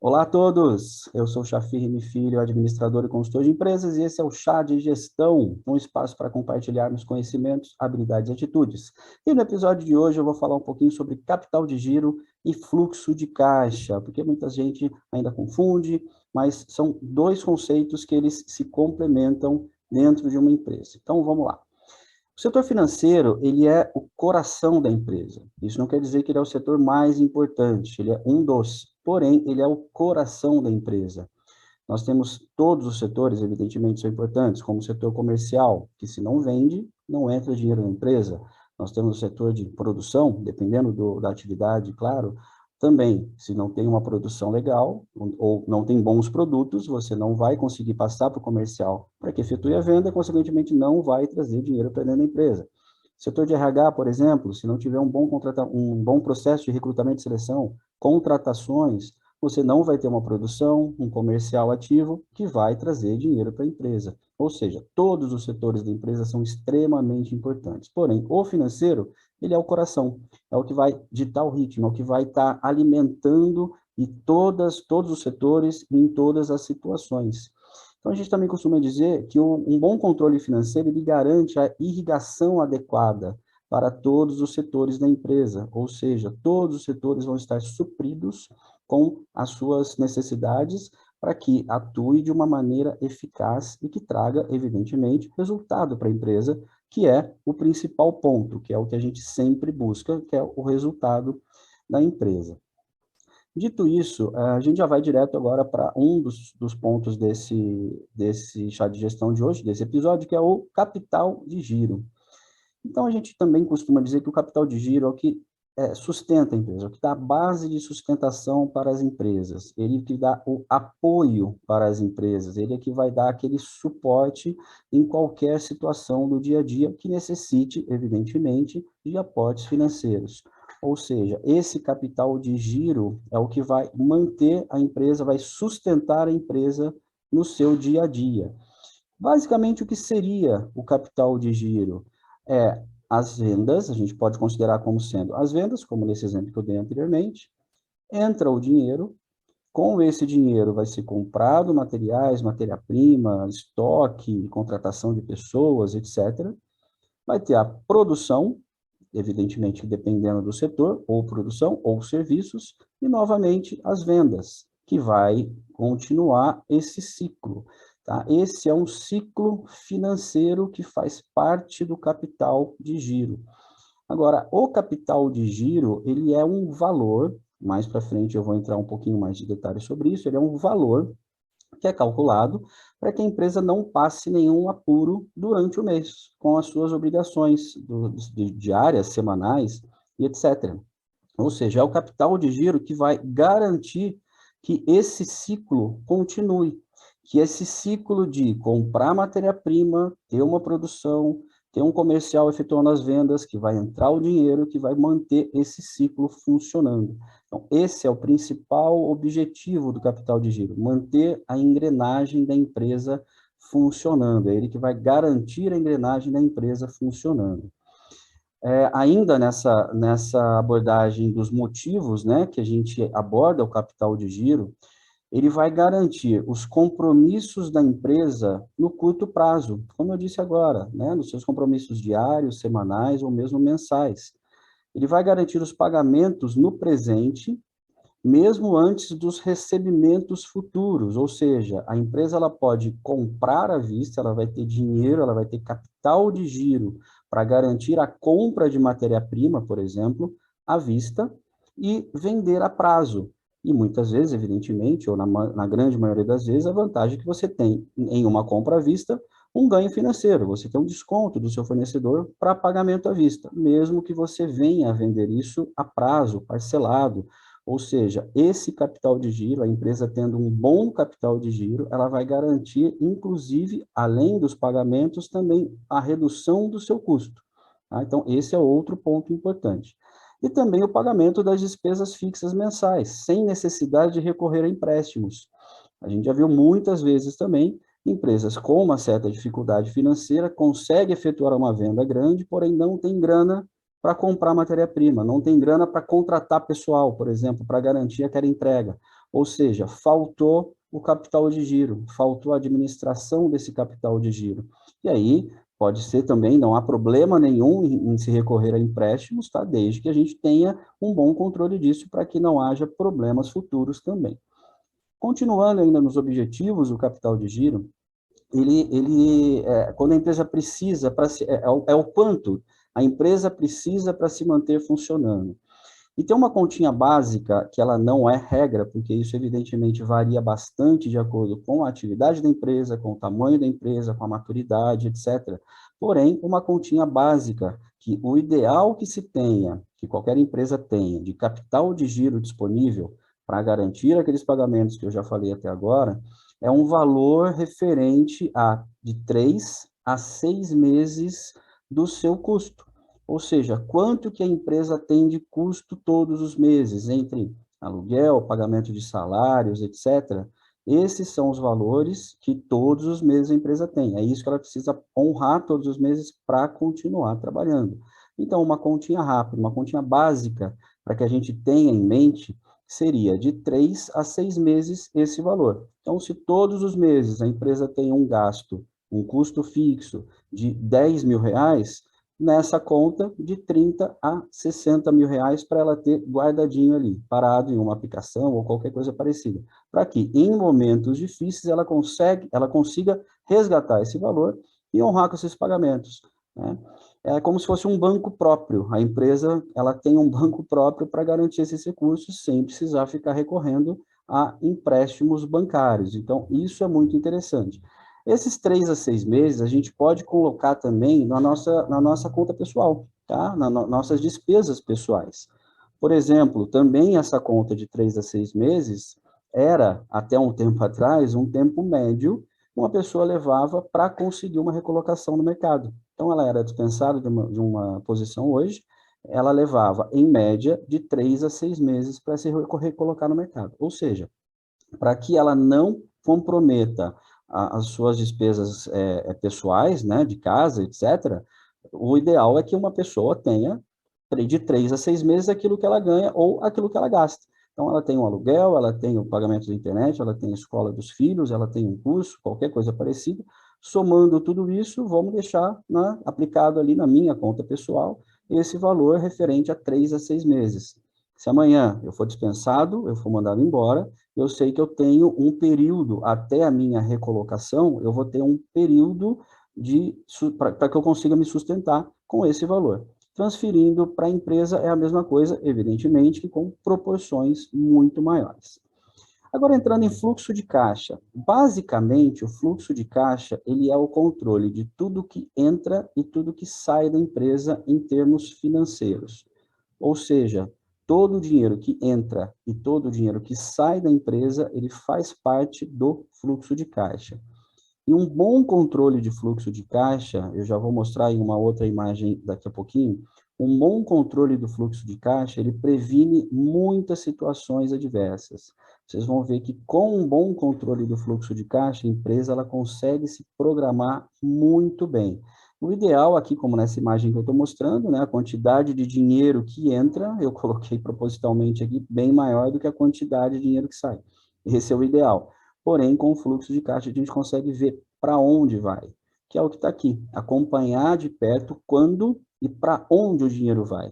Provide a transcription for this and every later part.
Olá a todos, eu sou Chafir Rimi Filho, administrador e consultor de empresas, e esse é o Chá de Gestão, um espaço para compartilharmos conhecimentos, habilidades e atitudes. E no episódio de hoje eu vou falar um pouquinho sobre capital de giro e fluxo de caixa, porque muita gente ainda confunde, mas são dois conceitos que eles se complementam dentro de uma empresa. Então vamos lá. O setor financeiro, ele é o coração da empresa. Isso não quer dizer que ele é o setor mais importante, ele é um dos, porém, ele é o coração da empresa. Nós temos todos os setores, evidentemente, são importantes, como o setor comercial, que se não vende, não entra dinheiro na empresa. Nós temos o setor de produção, dependendo da atividade, claro, também, se não tem uma produção legal ou não tem bons produtos, você não vai conseguir passar para o comercial para que efetue a venda, e, consequentemente, não vai trazer dinheiro para dentro da empresa. Setor de RH, por exemplo, se não tiver um bom processo de recrutamento e seleção, contratações, você não vai ter uma produção, um comercial ativo que vai trazer dinheiro para a empresa. Ou seja, todos os setores da empresa são extremamente importantes. Porém, o financeiro, ele é o coração, é o que vai ditar o ritmo, é o que vai estar alimentando e todos os setores em todas as situações. Então, a gente também costuma dizer que um bom controle financeiro, ele garante a irrigação adequada para todos os setores da empresa, ou seja, todos os setores vão estar supridos com as suas necessidades para que atue de uma maneira eficaz e que traga, evidentemente, resultado para a empresa, que é o principal ponto, que é o que a gente sempre busca, que é o resultado da empresa. Dito isso, a gente já vai direto agora para um dos pontos desse chá de gestão de hoje, desse episódio, que é o capital de giro. Então, a gente também costuma dizer que o capital de giro é o que sustenta a empresa, é o que dá a base de sustentação para as empresas, ele que dá o apoio para as empresas, ele é que vai dar aquele suporte em qualquer situação do dia a dia que necessite, evidentemente, de aportes financeiros. Ou seja, esse capital de giro é o que vai manter a empresa, vai sustentar a empresa no seu dia a dia. Basicamente, o que seria o capital de giro? As vendas, a gente pode considerar como sendo as vendas, como nesse exemplo que eu dei anteriormente, entra o dinheiro, com esse dinheiro vai ser comprado materiais, matéria-prima, estoque, contratação de pessoas, etc. Vai ter a produção, evidentemente dependendo do setor, ou produção, ou serviços, e novamente as vendas, que vai continuar esse ciclo. Tá? Esse é um ciclo financeiro que faz parte do capital de giro. Agora, o capital de giro, ele é um valor, mais para frente eu vou entrar um pouquinho mais de detalhes sobre isso, ele é um valor que é calculado para que a empresa não passe nenhum apuro durante o mês, com as suas obrigações diárias, semanais e etc. Ou seja, é o capital de giro que vai garantir que esse ciclo continue, que esse ciclo de comprar matéria-prima, ter uma produção, ter um comercial efetuando as vendas, que vai entrar o dinheiro, que vai manter esse ciclo funcionando. Então, esse é o principal objetivo do capital de giro, manter a engrenagem da empresa funcionando, é ele que vai garantir a engrenagem da empresa funcionando. Ainda nessa abordagem dos motivos, né, que a gente aborda o capital de giro, ele vai garantir os compromissos da empresa no curto prazo, como eu disse agora, né, nos seus compromissos diários, semanais ou mesmo mensais. Ele vai garantir os pagamentos no presente, mesmo antes dos recebimentos futuros, ou seja, a empresa ela pode comprar à vista, ela vai ter dinheiro, ela vai ter capital de giro para garantir a compra de matéria-prima, por exemplo, à vista e vender a prazo. E muitas vezes, evidentemente, ou na grande maioria das vezes, a vantagem é que você tem em uma compra à vista um ganho financeiro, você tem um desconto do seu fornecedor para pagamento à vista, mesmo que você venha a vender isso a prazo, parcelado. Ou seja, esse capital de giro, a empresa tendo um bom capital de giro, ela vai garantir, inclusive, além dos pagamentos, também a redução do seu custo. Tá? Então, esse é outro ponto importante. E também o pagamento das despesas fixas mensais, sem necessidade de recorrer a empréstimos. A gente já viu muitas vezes também empresas com uma certa dificuldade financeira conseguem efetuar uma venda grande, porém não tem grana para comprar matéria-prima, não tem grana para contratar pessoal, por exemplo, para garantir aquela entrega. Ou seja, faltou o capital de giro, faltou a administração desse capital de giro. E aí, pode ser também, não há problema nenhum em se recorrer a empréstimos, tá? Desde que a gente tenha um bom controle disso para que não haja problemas futuros também. Continuando ainda nos objetivos do capital de giro, quando a empresa precisa, é o quanto a empresa precisa para se manter funcionando. E tem uma continha básica, que ela não é regra, porque isso evidentemente varia bastante de acordo com a atividade da empresa, com o tamanho da empresa, com a maturidade, etc. Porém, uma continha básica, que o ideal que se tenha, que qualquer empresa tenha, de capital de giro disponível para garantir aqueles pagamentos que eu já falei até agora, é um valor referente a de 3 a 6 meses do seu custo. Ou seja, quanto que a empresa tem de custo todos os meses, entre aluguel, pagamento de salários, etc. Esses são os valores que todos os meses a empresa tem. É isso que ela precisa honrar todos os meses para continuar trabalhando. Então, uma continha rápida, uma continha básica, para que a gente tenha em mente, seria de 3 a 6 meses esse valor. Então, se todos os meses a empresa tem um gasto, um custo fixo de R$ 10.000, nessa conta de 30 a 60 mil reais para ela ter guardadinho ali, parado em uma aplicação ou qualquer coisa parecida, para que em momentos difíceis ela consiga resgatar esse valor e honrar com esses pagamentos, né? É como se fosse um banco próprio. A empresa ela tem um banco próprio para garantir esses recursos sem precisar ficar recorrendo a empréstimos bancários. Então, isso é muito interessante. Esses 3 a 6 meses a gente pode colocar também na nossa conta pessoal, tá? Nossas despesas pessoais. Por exemplo, também essa conta de 3 a 6 meses era, até um tempo atrás, um tempo médio que uma pessoa levava para conseguir uma recolocação no mercado. Então, ela era dispensada de uma posição hoje, ela levava, em média, de 3 a 6 meses para se recolocar no mercado. Ou seja, para que ela não comprometa as suas despesas pessoais, né, de casa, etc., o ideal é que uma pessoa tenha de 3 a 6 meses aquilo que ela ganha ou aquilo que ela gasta. Então, ela tem um aluguel, ela tem o pagamento da internet, ela tem a escola dos filhos, ela tem um curso, qualquer coisa parecida. Somando tudo isso, vamos deixar, né, aplicado ali na minha conta pessoal esse valor referente a 3 a 6 meses. Se amanhã eu for dispensado, eu for mandado embora, eu sei que eu tenho um período até a minha recolocação, eu vou ter um período para que eu consiga me sustentar com esse valor. Transferindo para a empresa é a mesma coisa, evidentemente, que com proporções muito maiores. Agora, entrando em fluxo de caixa. Basicamente, o fluxo de caixa, ele é o controle de tudo que entra e tudo que sai da empresa em termos financeiros. Ou seja, todo o dinheiro que entra e todo o dinheiro que sai da empresa, ele faz parte do fluxo de caixa. E um bom controle de fluxo de caixa, eu já vou mostrar em uma outra imagem daqui a pouquinho, um bom controle do fluxo de caixa, ele previne muitas situações adversas. Vocês vão ver que com um bom controle do fluxo de caixa, a empresa ela consegue se programar muito bem. O ideal aqui, como nessa imagem que eu estou mostrando, né, a quantidade de dinheiro que entra, eu coloquei propositalmente aqui, bem maior do que a quantidade de dinheiro que sai. Esse é o ideal. Porém, com o fluxo de caixa, a gente consegue ver para onde vai, que é o que está aqui. Acompanhar de perto quando e para onde o dinheiro vai.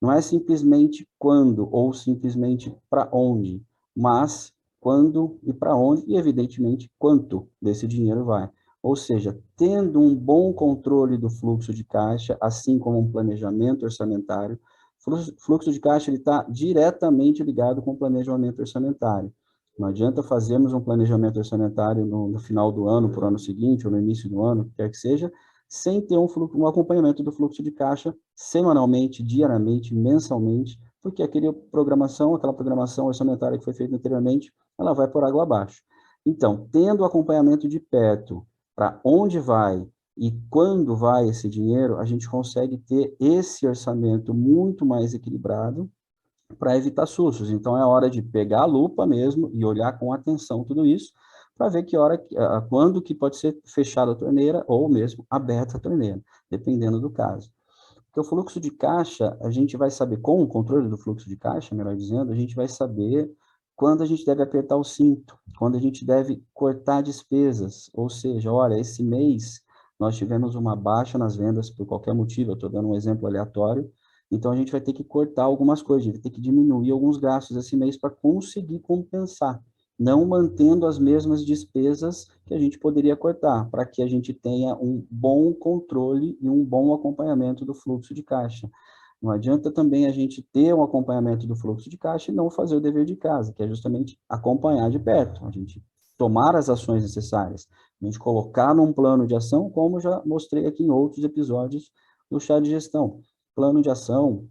Não é simplesmente quando ou simplesmente para onde, mas quando e para onde e, evidentemente, quanto desse dinheiro vai. Ou seja, tendo um bom controle do fluxo de caixa, assim como um planejamento orçamentário, fluxo de caixa está diretamente ligado com o planejamento orçamentário. Não adianta fazermos um planejamento orçamentário no final do ano, para o ano seguinte, ou no início do ano, quer que seja, sem ter um acompanhamento do fluxo de caixa semanalmente, diariamente, mensalmente, porque aquela programação orçamentária que foi feita anteriormente, ela vai por água abaixo. Então, tendo o acompanhamento de perto, para onde vai e quando vai esse dinheiro, a gente consegue ter esse orçamento muito mais equilibrado para evitar sustos. Então, é hora de pegar a lupa mesmo e olhar com atenção tudo isso, para ver quando que pode ser fechada a torneira ou mesmo aberta a torneira, dependendo do caso. Porque o fluxo de caixa, a gente vai saber, com o controle do fluxo de caixa, melhor dizendo, a gente vai saber quando a gente deve apertar o cinto, quando a gente deve cortar despesas, ou seja, olha, esse mês nós tivemos uma baixa nas vendas por qualquer motivo, eu estou dando um exemplo aleatório, então a gente vai ter que cortar algumas coisas, a gente vai ter que diminuir alguns gastos esse mês para conseguir compensar, não mantendo as mesmas despesas que a gente poderia cortar, para que a gente tenha um bom controle e um bom acompanhamento do fluxo de caixa. Não adianta também a gente ter um acompanhamento do fluxo de caixa e não fazer o dever de casa, que é justamente acompanhar de perto, a gente tomar as ações necessárias, a gente colocar num plano de ação, como já mostrei aqui em outros episódios do chá de gestão. Plano de ação,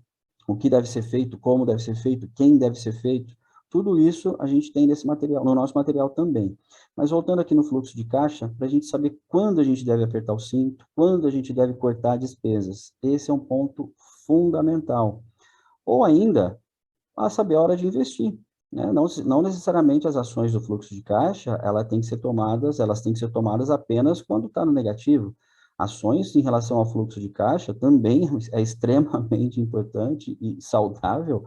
o que deve ser feito, como deve ser feito, quem deve ser feito, tudo isso a gente tem nesse material, no nosso material também. Mas voltando aqui no fluxo de caixa, para a gente saber quando a gente deve apertar o cinto, quando a gente deve cortar despesas. Esse é um ponto fundamental. Ou ainda, a saber a hora de investir. Né? Não necessariamente as ações do fluxo de caixa, elas têm que ser tomadas apenas quando está no negativo. Ações em relação ao fluxo de caixa também é extremamente importante e saudável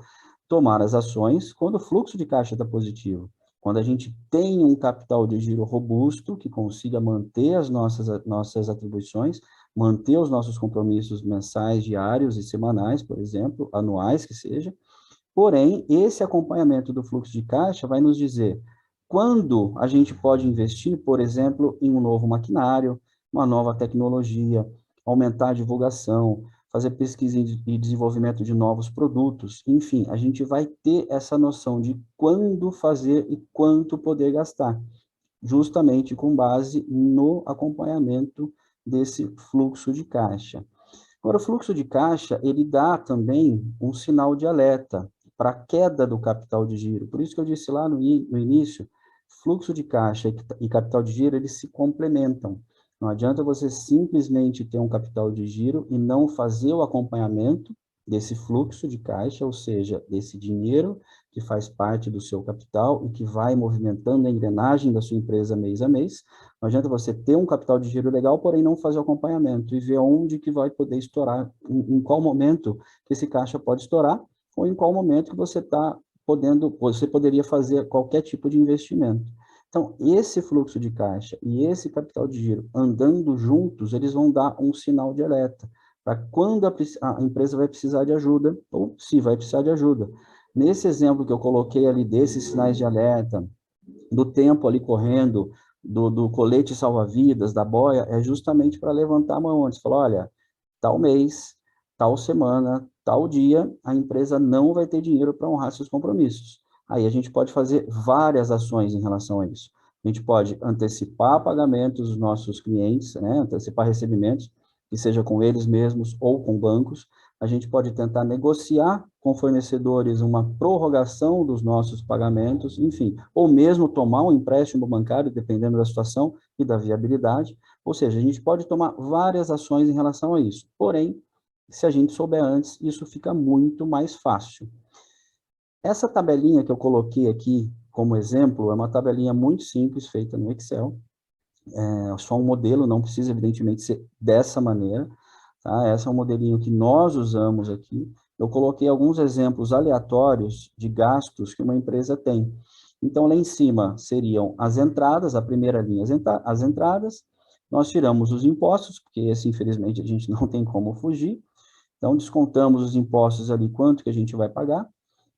tomar as ações quando o fluxo de caixa está positivo. Quando a gente tem um capital de giro robusto, que consiga manter as nossas atribuições, manter os nossos compromissos mensais, diários e semanais, por exemplo, anuais que seja. Porém, esse acompanhamento do fluxo de caixa vai nos dizer quando a gente pode investir, por exemplo, em um novo maquinário, uma nova tecnologia, aumentar a divulgação, fazer pesquisa e desenvolvimento de novos produtos, enfim, a gente vai ter essa noção de quando fazer e quanto poder gastar, justamente com base no acompanhamento desse fluxo de caixa. Agora, o fluxo de caixa, ele dá também um sinal de alerta para a queda do capital de giro. Por isso que eu disse lá no início, fluxo de caixa e capital de giro, eles se complementam. Não adianta você simplesmente ter um capital de giro e não fazer o acompanhamento desse fluxo de caixa, ou seja, desse dinheiro que faz parte do seu capital e que vai movimentando a engrenagem da sua empresa mês a mês. Não adianta você ter um capital de giro legal, porém não fazer o acompanhamento e ver onde que vai poder estourar, em qual momento que esse caixa pode estourar, ou em qual momento que você poderia fazer qualquer tipo de investimento. Então, esse fluxo de caixa e esse capital de giro andando juntos, eles vão dar um sinal de alerta para quando a empresa vai precisar de ajuda, ou se vai precisar de ajuda. Nesse exemplo que eu coloquei ali desses sinais de alerta, do tempo ali correndo, do colete salva-vidas, da boia, é justamente para levantar a mão antes. Falar, olha, tal mês, tal semana, tal dia, a empresa não vai ter dinheiro para honrar seus compromissos. Aí a gente pode fazer várias ações em relação a isso. A gente pode antecipar pagamentos dos nossos clientes, né, antecipar recebimentos, que seja com eles mesmos ou com bancos. A gente pode tentar negociar com fornecedores uma prorrogação dos nossos pagamentos, enfim, ou mesmo tomar um empréstimo bancário, dependendo da situação e da viabilidade. Ou seja, a gente pode tomar várias ações em relação a isso. Porém, se a gente souber antes, isso fica muito mais fácil. Essa tabelinha que eu coloquei aqui como exemplo é uma tabelinha muito simples, feita no Excel. É só um modelo, não precisa, evidentemente, ser dessa maneira. Tá? Esse é um modelinho que nós usamos aqui. Eu coloquei alguns exemplos aleatórios de gastos que uma empresa tem. Então, lá em cima seriam as entradas, a primeira linha, as entradas. Nós tiramos os impostos, porque esse, infelizmente, a gente não tem como fugir. Então, descontamos os impostos ali, quanto que a gente vai pagar.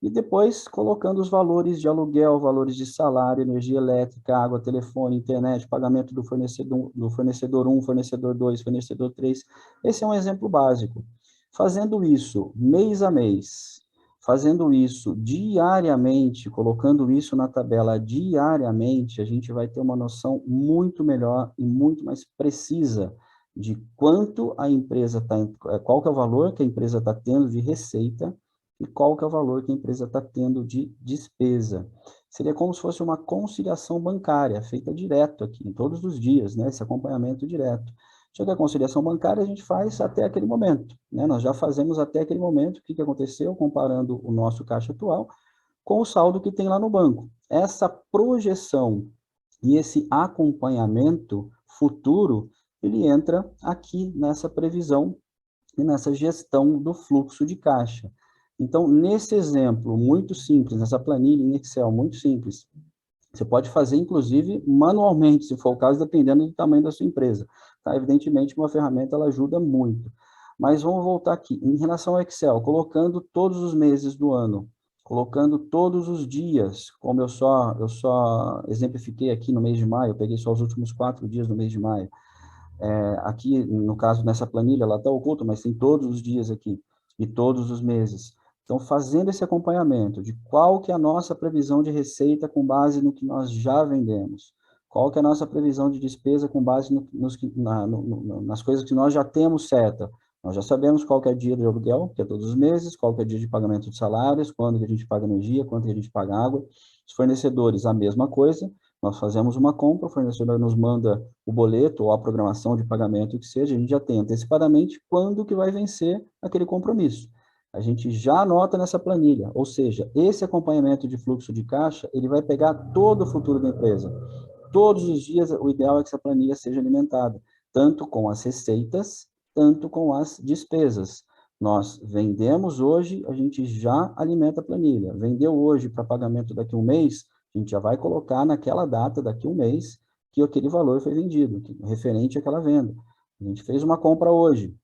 E depois, colocando os valores de aluguel, valores de salário, energia elétrica, água, telefone, internet, pagamento do fornecedor 1, fornecedor 2, fornecedor 3. Esse é um exemplo básico. Fazendo isso mês a mês, fazendo isso diariamente, colocando isso na tabela diariamente, a gente vai ter uma noção muito melhor e muito mais precisa de quanto a empresa está, qual que é o valor que a empresa está tendo de receita e qual que é o valor que a empresa está tendo de despesa. Seria como se fosse uma conciliação bancária, feita direto aqui, todos os dias, né? Esse acompanhamento direto. Chega a conciliação bancária, a gente faz até aquele momento, né? Nós já fazemos até aquele momento, o que aconteceu, comparando o nosso caixa atual com o saldo que tem lá no banco. Essa projeção e esse acompanhamento futuro, ele entra aqui nessa previsão e nessa gestão do fluxo de caixa. Então, nesse exemplo muito simples, nessa planilha em Excel muito simples, você pode fazer, inclusive, manualmente, se for o caso, dependendo do tamanho da sua empresa. Tá? Evidentemente, uma ferramenta ela ajuda muito. Mas vamos voltar aqui. Em relação ao Excel, colocando todos os meses do ano, colocando todos os dias, como eu só exemplifiquei aqui no mês de maio, eu peguei só os últimos 4 dias do mês de maio. Aqui, no caso, nessa planilha, ela está oculta, mas tem todos os dias aqui, e todos os meses. Então, fazendo esse acompanhamento de qual que é a nossa previsão de receita com base no que nós já vendemos, qual que é a nossa previsão de despesa com base nas coisas que nós já temos certa. Nós já sabemos qual que é o dia de aluguel, que é todos os meses, qual que é o dia de pagamento de salários, quando que a gente paga energia, quanto que a gente paga água. Os fornecedores, a mesma coisa. Nós fazemos uma compra, o fornecedor nos manda o boleto ou a programação de pagamento que seja, a gente já tem antecipadamente quando que vai vencer aquele compromisso. A gente já anota nessa planilha, ou seja, esse acompanhamento de fluxo de caixa, ele vai pegar todo o futuro da empresa. Todos os dias, o ideal é que essa planilha seja alimentada, tanto com as receitas, tanto com as despesas. Nós vendemos hoje, a gente já alimenta a planilha. Vendeu hoje para pagamento daqui a um mês, a gente já vai colocar naquela data, daqui a um mês, que aquele valor foi vendido, referente àquela venda. A gente fez uma compra hoje,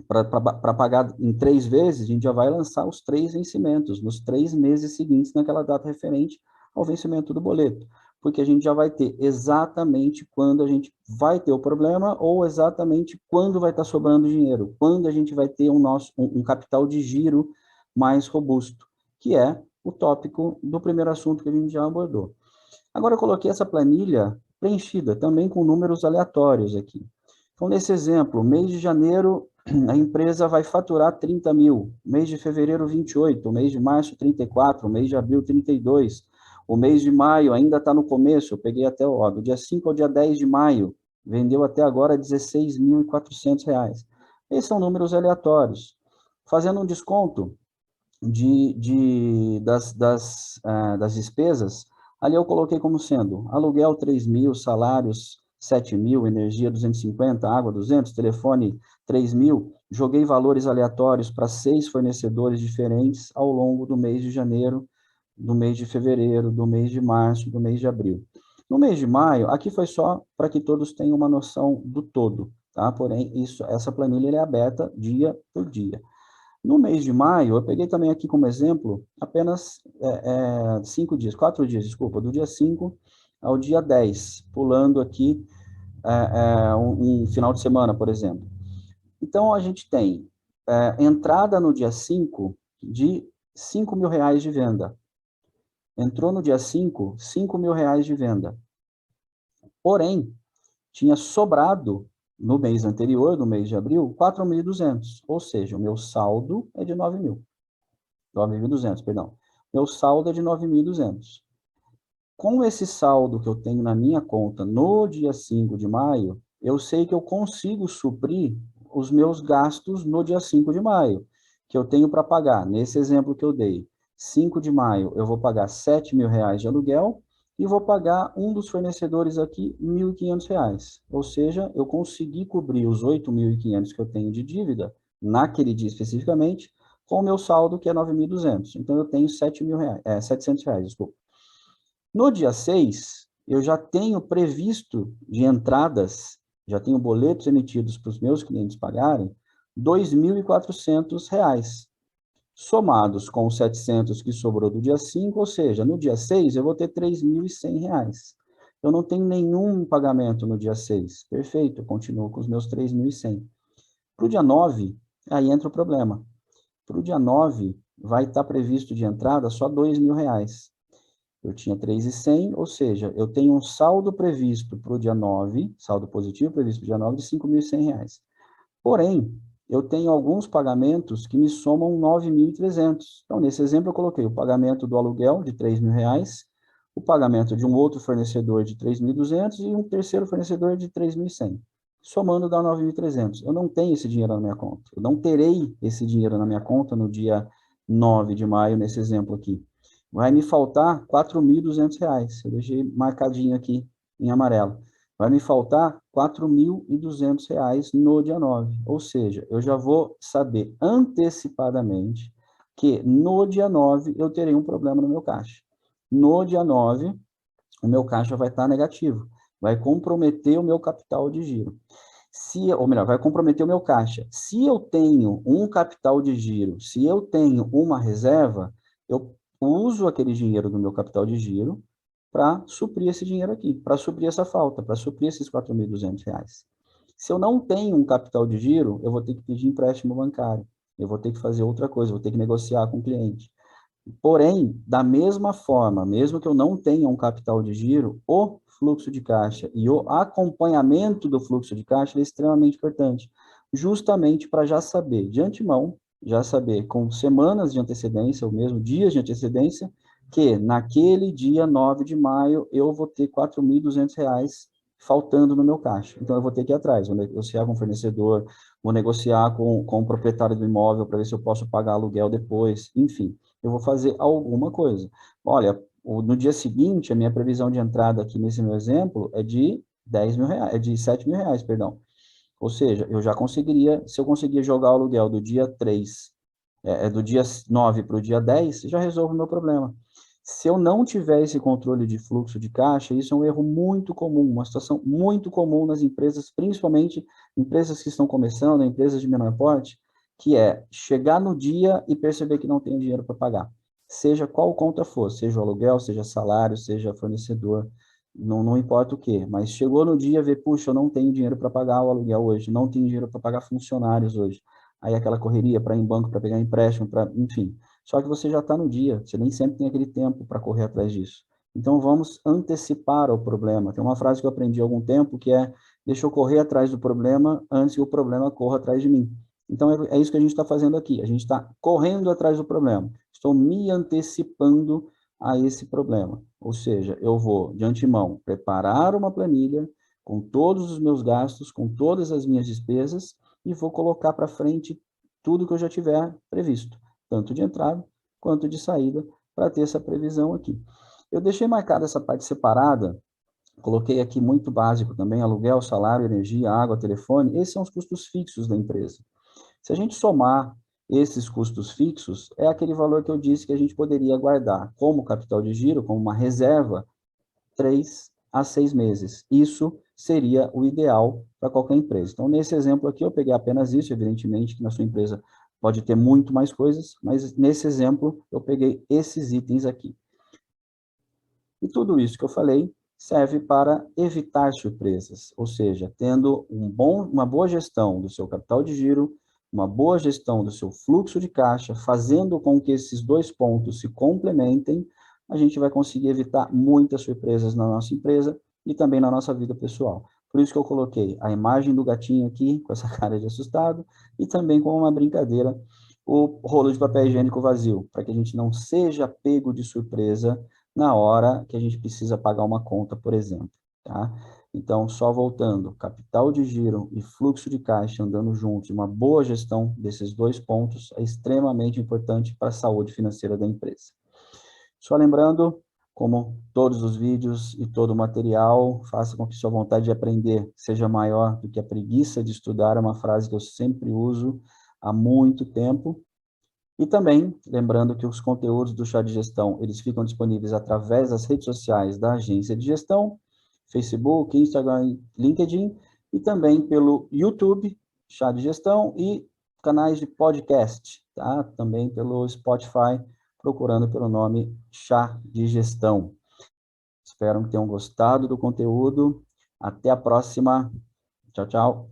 para pagar em 3 vezes, a gente já vai lançar os 3 vencimentos, nos 3 meses seguintes, naquela data referente ao vencimento do boleto. Porque a gente já vai ter exatamente quando a gente vai ter o problema ou exatamente quando vai estar sobrando dinheiro, quando a gente vai ter um capital de giro mais robusto, que é o tópico do primeiro assunto que a gente já abordou. Agora eu coloquei essa planilha preenchida também com números aleatórios aqui. Então, nesse exemplo, mês de janeiro, a empresa vai faturar 30 mil, mês de fevereiro, 28, mês de março, 34, mês de abril, 32, o mês de maio ainda está no começo, eu peguei até do dia 5 ao dia 10 de maio, vendeu até agora R$16.400. Esses são números aleatórios. Fazendo um desconto das despesas, ali eu coloquei como sendo aluguel 3 mil, salários 7 mil, energia 250, água 200, telefone 3 mil, joguei valores aleatórios para 6 fornecedores diferentes ao longo do mês de janeiro, do mês de fevereiro, do mês de março, do mês de abril. No mês de maio, aqui foi só para que todos tenham uma noção do todo, tá? Porém, essa planilha é aberta dia por dia. No mês de maio, eu peguei também aqui como exemplo apenas 5 dias, 4 dias, desculpa, do dia 5 ao dia 10, pulando aqui um final de semana, por exemplo. Então, a gente tem entrada no dia 5 de R$5.000 de venda. Entrou no dia 5, R$5.000 de venda. Porém, tinha sobrado no mês anterior, no mês de abril, 4.200, ou seja, o meu saldo é de 9.200, perdão. Meu saldo é de 9.200. Com esse saldo que eu tenho na minha conta no dia 5 de maio, eu sei que eu consigo suprir os meus gastos no dia 5 de maio, que eu tenho para pagar. Nesse exemplo que eu dei, 5 de maio eu vou pagar R$7.000 de aluguel, e vou pagar um dos fornecedores aqui R$1.500. Ou seja, eu consegui cobrir os 8.500 que eu tenho de dívida, naquele dia especificamente, com o meu saldo, que é 9.200. Então, eu tenho R$700, desculpa. No dia 6, eu já tenho previsto de entradas, já tenho boletos emitidos para os meus clientes pagarem, R$2.400. Somados com os 700 que sobrou do dia 5, ou seja, no dia 6 eu vou ter R$3.100. Eu não tenho nenhum pagamento no dia 6. Perfeito, eu continuo com os meus 3.100. Para o dia 9, aí entra o problema. Para o dia 9, vai estar previsto de entrada só R$2.000. Eu tinha 3.100, ou seja, eu tenho um saldo previsto para o dia 9, saldo positivo previsto para o dia 9 de R$5.100. Porém, eu tenho alguns pagamentos que me somam 9.300. Então, nesse exemplo, eu coloquei o pagamento do aluguel de R$3.000, o pagamento de um outro fornecedor de 3.200 e um terceiro fornecedor de 3.100. Somando dá 9.300. Eu não tenho esse dinheiro na minha conta. Eu não terei esse dinheiro na minha conta no dia 9 de maio, nesse exemplo aqui. Vai me faltar R$4.200. Eu deixei marcadinho aqui em amarelo. Vai me faltar R$4.200 no dia 9. Ou seja, eu já vou saber antecipadamente que no dia 9 eu terei um problema no meu caixa. No dia 9, o meu caixa vai estar negativo, vai comprometer o meu capital de giro. Ou melhor, vai comprometer o meu caixa. Se eu tenho um capital de giro, se eu tenho uma reserva, eu uso aquele dinheiro do meu capital de giro para suprir esse dinheiro aqui, para suprir essa falta, para suprir esses R$ 4.200. Se eu não tenho um capital de giro, eu vou ter que pedir empréstimo bancário, eu vou ter que fazer outra coisa, vou ter que negociar com o cliente. Porém, da mesma forma, mesmo que eu não tenha um capital de giro, o fluxo de caixa e o acompanhamento do fluxo de caixa é extremamente importante, justamente para já saber de antemão, já saber com semanas de antecedência, ou mesmo dias de antecedência, que naquele dia 9 de maio eu vou ter R$ 4.200 faltando no meu caixa. Então, eu vou ter que ir atrás, vou negociar com o fornecedor, vou negociar com o proprietário do imóvel para ver se eu posso pagar aluguel depois, enfim, eu vou fazer alguma coisa. Olha, no dia seguinte, a minha previsão de entrada aqui nesse meu exemplo é de R$ 10.000, é de R$ 7.000, perdão. Ou seja, eu já conseguiria, se eu conseguir jogar o aluguel do dia 3, do dia 9 para o dia 10, já resolve o meu problema. Se eu não tiver esse controle de fluxo de caixa, isso é um erro muito comum, uma situação muito comum nas empresas, principalmente empresas que estão começando, empresas de menor porte, que é chegar no dia e perceber que não tem dinheiro para pagar. Seja qual conta for, seja o aluguel, seja salário, seja fornecedor, não importa o que, mas chegou no dia e vê, puxa, eu não tenho dinheiro para pagar o aluguel hoje, não tenho dinheiro para pagar funcionários hoje. Aí aquela correria para ir em banco, para pegar empréstimo, enfim. Só que você já está no dia, você nem sempre tem aquele tempo para correr atrás disso. Então vamos antecipar o problema. Tem uma frase que eu aprendi há algum tempo que é: deixa eu correr atrás do problema antes que o problema corra atrás de mim. Então é isso que a gente está fazendo aqui. A gente está correndo atrás do problema. Estou me antecipando a esse problema. Ou seja, eu vou, de antemão, preparar uma planilha com todos os meus gastos, com todas as minhas despesas, e vou colocar para frente tudo que eu já tiver previsto, tanto de entrada quanto de saída, para ter essa previsão aqui. Eu deixei marcada essa parte separada, coloquei aqui muito básico também: aluguel, salário, energia, água, telefone. Esses são os custos fixos da empresa. Se a gente somar esses custos fixos, é aquele valor que eu disse que a gente poderia guardar como capital de giro, como uma reserva, 3 a 6 meses. Isso seria o ideal para qualquer empresa. Então, nesse exemplo aqui, eu peguei apenas isso, evidentemente que na sua empresa pode ter muito mais coisas, mas nesse exemplo, eu peguei esses itens aqui. E tudo isso que eu falei serve para evitar surpresas, ou seja, tendo uma boa gestão do seu capital de giro, uma boa gestão do seu fluxo de caixa, fazendo com que esses dois pontos se complementem, a gente vai conseguir evitar muitas surpresas na nossa empresa e também na nossa vida pessoal. Por isso que eu coloquei a imagem do gatinho aqui, com essa cara de assustado, e também com uma brincadeira, o rolo de papel higiênico vazio, para que a gente não seja pego de surpresa na hora que a gente precisa pagar uma conta, por exemplo, tá? Então, só voltando, capital de giro e fluxo de caixa andando juntos, uma boa gestão desses dois pontos é extremamente importante para a saúde financeira da empresa. Só lembrando, como todos os vídeos e todo o material, faça com que sua vontade de aprender seja maior do que a preguiça de estudar, é uma frase que eu sempre uso há muito tempo. E também, lembrando que os conteúdos do Chá de Gestão, eles ficam disponíveis através das redes sociais da Agência de Gestão, Facebook, Instagram, LinkedIn, e também pelo YouTube, Chá de Gestão, e canais de podcast, tá? Também pelo Spotify, procurando pelo nome Chá de Gestão. Espero que tenham gostado do conteúdo. Até a próxima. Tchau, tchau.